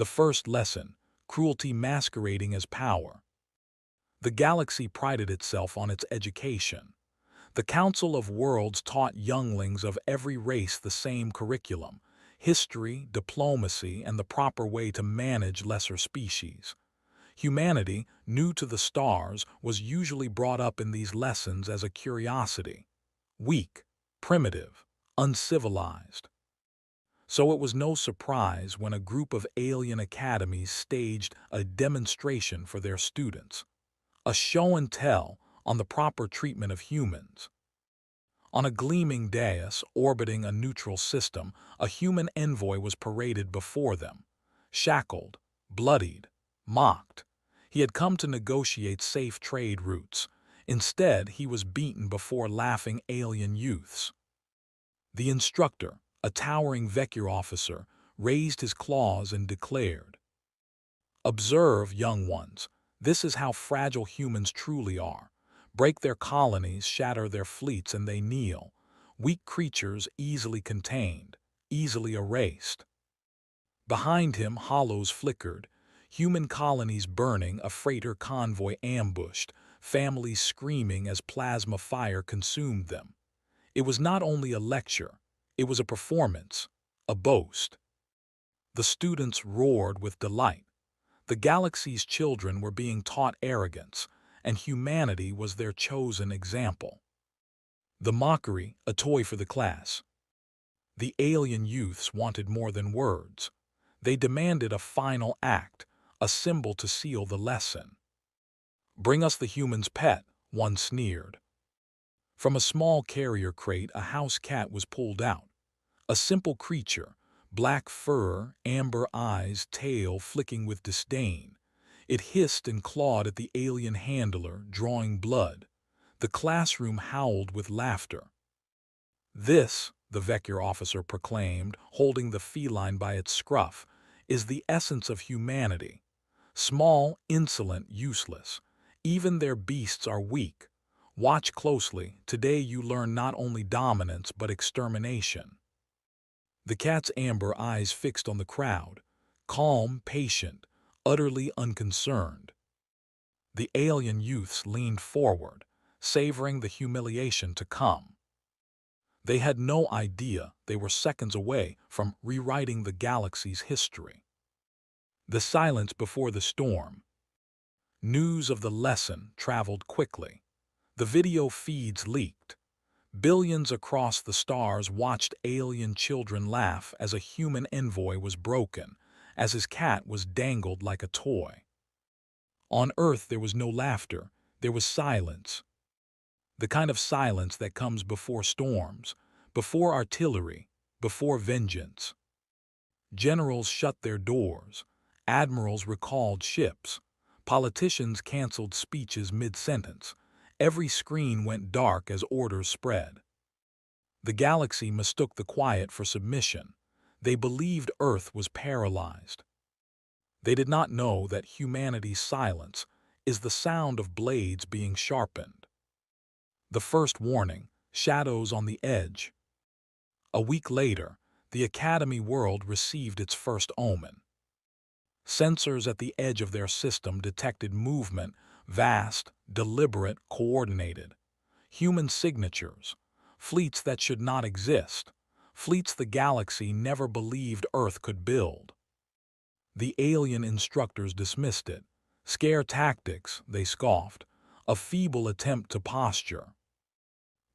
The first lesson, cruelty masquerading as power. The galaxy prided itself on its education. The Council of Worlds taught younglings of every race the same curriculum: history, diplomacy, and the proper way to manage lesser species. Humanity, new to the stars, was usually brought up in these lessons as a curiosity. Weak, primitive, uncivilized. So it was no surprise when a group of alien academies staged a demonstration for their students. A show and tell on the proper treatment of humans. On a gleaming dais orbiting a neutral system, a human envoy was paraded before them. Shackled, bloodied, mocked. He had come to negotiate safe trade routes. Instead, he was beaten before laughing alien youths. The instructor, a towering Vecure officer, raised his claws and declared, "Observe, young ones, this is how fragile humans truly are. Break their colonies, shatter their fleets, and they kneel. Weak creatures easily contained, easily erased." Behind him, hollows flickered, human colonies burning, a freighter convoy ambushed, families screaming as plasma fire consumed them. It was not only a lecture, it was a performance, a boast. The students roared with delight. The galaxy's children were being taught arrogance, and humanity was their chosen example. The mockery, a toy for the class. The alien youths wanted more than words. They demanded a final act, a symbol to seal the lesson. "Bring us the human's pet," one sneered. From a small carrier crate, a house cat was pulled out. A simple creature, black fur, amber eyes, tail flicking with disdain. It hissed and clawed at the alien handler, drawing blood. The classroom howled with laughter. "This," the Vecure officer proclaimed, holding the feline by its scruff, "is the essence of humanity. Small, insolent, useless. Even their beasts are weak. Watch closely. Today you learn not only dominance but extermination." The cat's amber eyes fixed on the crowd, calm, patient, utterly unconcerned. The alien youths leaned forward, savoring the humiliation to come. They had no idea they were seconds away from rewriting the galaxy's history. The silence before the storm. News of the lesson traveled quickly. The video feeds leaked. Billions across the stars watched alien children laugh as a human envoy was broken, as his cat was dangled like a toy. On Earth there was no laughter, there was silence. The kind of silence that comes before storms, before artillery, before vengeance. Generals shut their doors, admirals recalled ships, politicians canceled speeches mid-sentence. Every screen went dark as orders spread. The galaxy mistook the quiet for submission. They believed Earth was paralyzed. They did not know that humanity's silence is the sound of blades being sharpened. The first warning, shadows on the edge. A week later, the Academy world received its first omen. Sensors at the edge of their system detected movement, vast, deliberate, coordinated. Human signatures, fleets that should not exist, fleets the galaxy never believed Earth could build. The alien instructors dismissed it. Scare tactics, they scoffed, a feeble attempt to posture.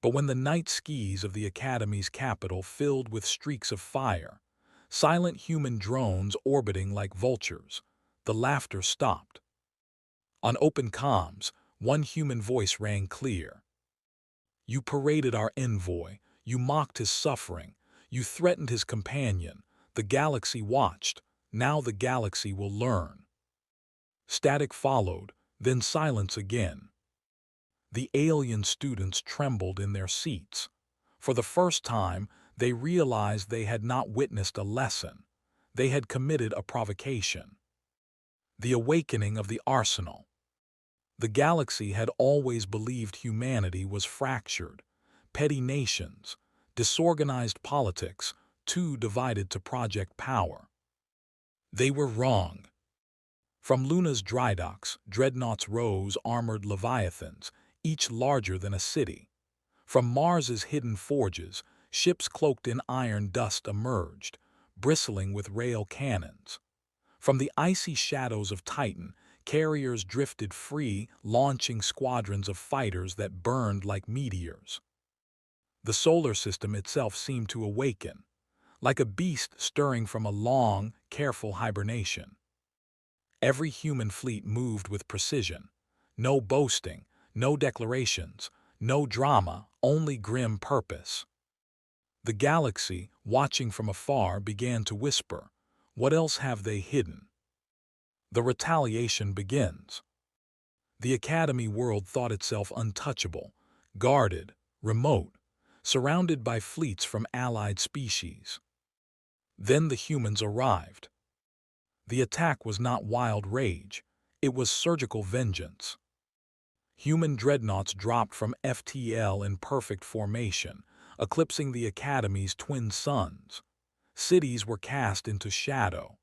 But when the night skies of the Academy's capital filled with streaks of fire, silent human drones orbiting like vultures, the laughter stopped. On open comms, one human voice rang clear. "You paraded our envoy, you mocked his suffering, you threatened his companion. The galaxy watched, now the galaxy will learn." Static followed, then silence again. The alien students trembled in their seats. For the first time, they realized they had not witnessed a lesson. They had committed a provocation. The awakening of the arsenal. The galaxy had always believed humanity was fractured. Petty nations, disorganized politics, too divided to project power. They were wrong. From Luna's dry docks, dreadnoughts rose armored leviathans, each larger than a city. From Mars's hidden forges, ships cloaked in iron dust emerged, bristling with rail cannons. From the icy shadows of Titan, carriers drifted free, launching squadrons of fighters that burned like meteors. The solar system itself seemed to awaken, like a beast stirring from a long, careful hibernation. Every human fleet moved with precision. No boasting, no declarations, no drama, only grim purpose. The galaxy, watching from afar, began to whisper, "What else have they hidden?" The retaliation begins. The Academy world thought itself untouchable, guarded, remote, surrounded by fleets from allied species. Then the humans arrived. The attack was not wild rage, it was surgical vengeance. Human dreadnoughts dropped from FTL in perfect formation, eclipsing the Academy's twin suns. Cities were cast into shadow.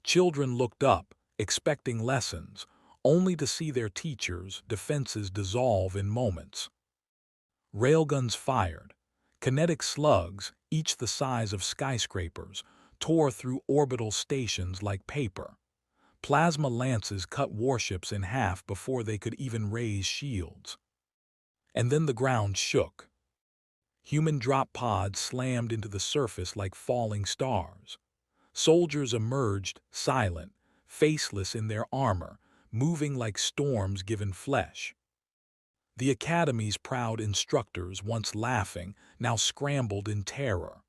Children looked up, expecting lessons, only to see their teachers' defenses dissolve in moments. Railguns fired. Kinetic slugs, each the size of skyscrapers, tore through orbital stations like paper. Plasma lances cut warships in half before they could even raise shields. And then the ground shook. Human drop pods slammed into the surface like falling stars. Soldiers emerged, silent, faceless in their armor, moving like storms given flesh. The Academy's proud instructors, once laughing, now scrambled in terror.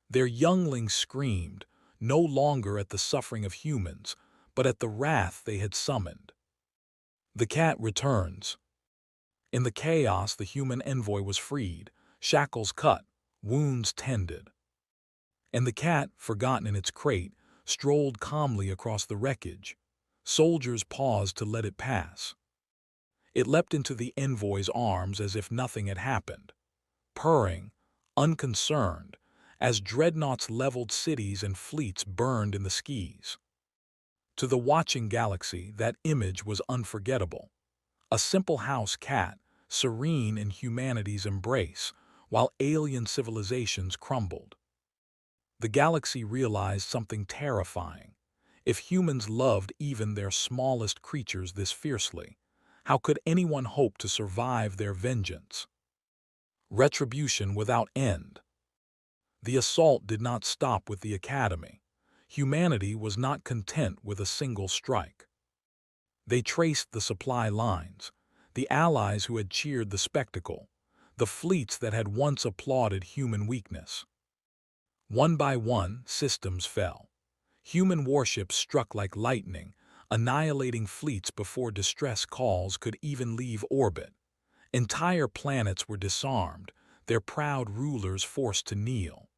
Their younglings screamed, no longer at the suffering of humans, but at the wrath they had summoned. The cat returns. In the chaos, the human envoy was freed, shackles cut, wounds tended. And the cat, forgotten in its crate, strolled calmly across the wreckage. Soldiers paused to let it pass. It leapt into the envoy's arms as if nothing had happened, purring, unconcerned, as dreadnoughts leveled cities and fleets burned in the skies. To the watching galaxy, that image was unforgettable. A simple house cat, serene in humanity's embrace, while alien civilizations crumbled. The galaxy realized something terrifying. If humans loved even their smallest creatures this fiercely, how could anyone hope to survive their vengeance? Retribution without end. The assault did not stop with the Academy. Humanity was not content with a single strike. They traced the supply lines, the allies who had cheered the spectacle, the fleets that had once applauded human weakness. One by one, systems fell. Human warships struck like lightning, annihilating fleets before distress calls could even leave orbit. Entire planets were disarmed, their proud rulers forced to kneel.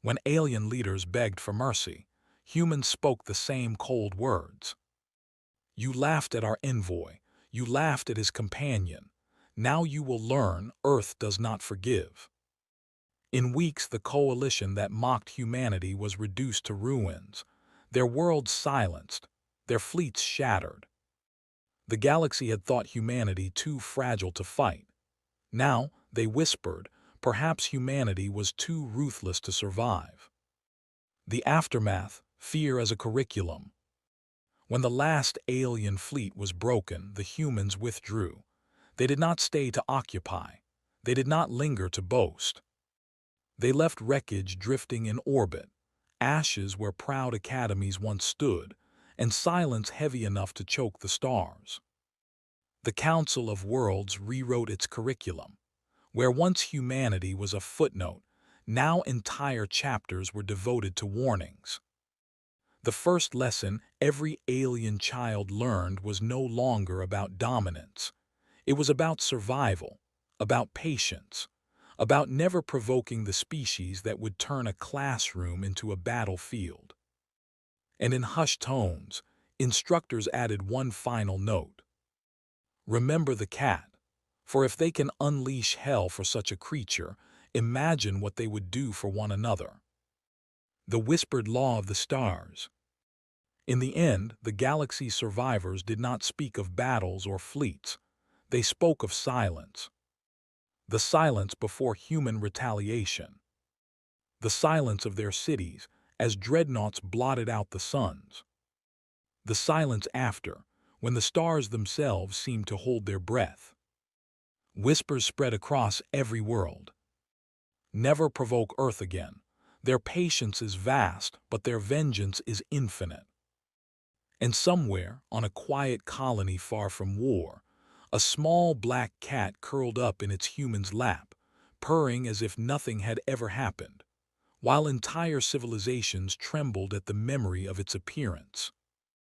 When alien leaders begged for mercy, humans spoke the same cold words. You laughed at our envoy, you laughed at his companion. Now you will learn Earth does not forgive. In weeks, the coalition that mocked humanity was reduced to ruins, their worlds silenced, their fleets shattered. The galaxy had thought humanity too fragile to fight. Now, they whispered, perhaps humanity was too ruthless to survive. The aftermath, fear as a curriculum. When the last alien fleet was broken, the humans withdrew. They did not stay to occupy. They did not linger to boast. They left wreckage drifting in orbit, ashes where proud academies once stood, and silence heavy enough to choke the stars. The Council of Worlds rewrote its curriculum. Where once humanity was a footnote, now entire chapters were devoted to warnings. The first lesson every alien child learned was no longer about dominance. It was about survival, about patience, about never provoking the species that would turn a classroom into a battlefield. And in hushed tones, instructors added one final note. Remember the cat, for if they can unleash hell for such a creature, imagine what they would do for one another. The whispered law of the stars. In the end, the galaxy's survivors did not speak of battles or fleets. They spoke of silence. The silence before human retaliation. The silence of their cities, as dreadnoughts blotted out the suns. The silence after, when the stars themselves seemed to hold their breath. Whispers spread across every world. Never provoke Earth again. Their patience is vast, but their vengeance is infinite. And somewhere, on a quiet colony far from war, a small black cat curled up in its human's lap, purring as if nothing had ever happened, while entire civilizations trembled at the memory of its appearance.